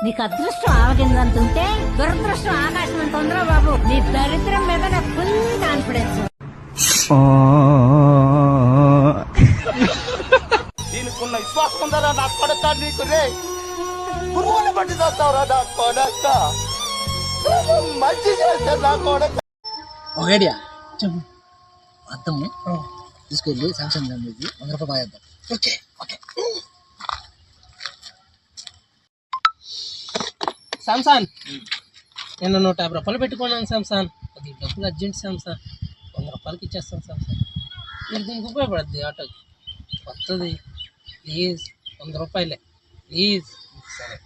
నీకు అదృష్టం ఆవగిందంతుంటే దురదృష్టం ఆకాశం అంత ఉందిరా బాబు. నీ దరిద్రం మీద నాకు ఫుల్ కాన్ఫిడెన్స్. దీనికున్న విశ్వాసం ఉందరా నా కొడక నీకు రే పురుగుని బట్టి చేస్తావురా నా కొడక మంచి చేస్తే నా కొడక. ఒక ఐడియా చెప్పు. అర్థము తీసుకెళ్ళి సామ్సంగ్ దానికి 100 రూపాయలు వేద్దాం. Okay okay. సామ్సంగ్ నేను 150 రూపాయలు పెట్టుకున్నాను సామ్సంగ్. అది డబ్బులు అర్జెంట్ సామ్సంగ్. 100 రూపాయలకి ఇచ్చేస్తాను సామ్సంగ్. మీరు దీనికి ఉపయోగపడుద్ది ఆటోకి వస్తుంది. ప్లీజ్ 100 రూపాయలే ప్లీజ్. సరే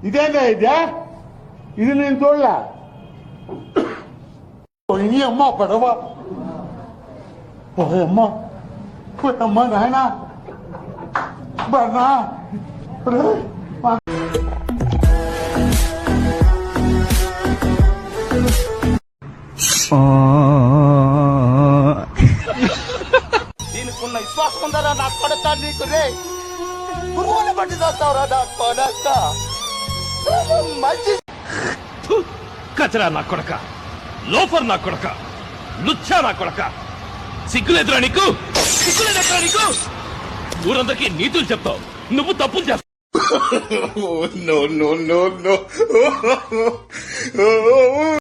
ఇదేనా ఇదే ఇది నేను చూడలే. నీ అమ్మ పడవ పోయమ్మ పోయమ్మ నాయన బర్నా దీనికున్న విశ్వాసం ఉందరా నా కొడక నీకు రే పురుగుని బట్టి చేస్తావురా నా కొడక మంచి కచరా నా కొడక, లోఫర్ నా కొడక, లుచ్చా నా కొడక, సిగ్గులేదురా నీకు? సిగ్గులేదురా నీకు? ఊరందరికీ నీతులు చెప్తావు, నువ్వు తప్పులు చేస్తావు.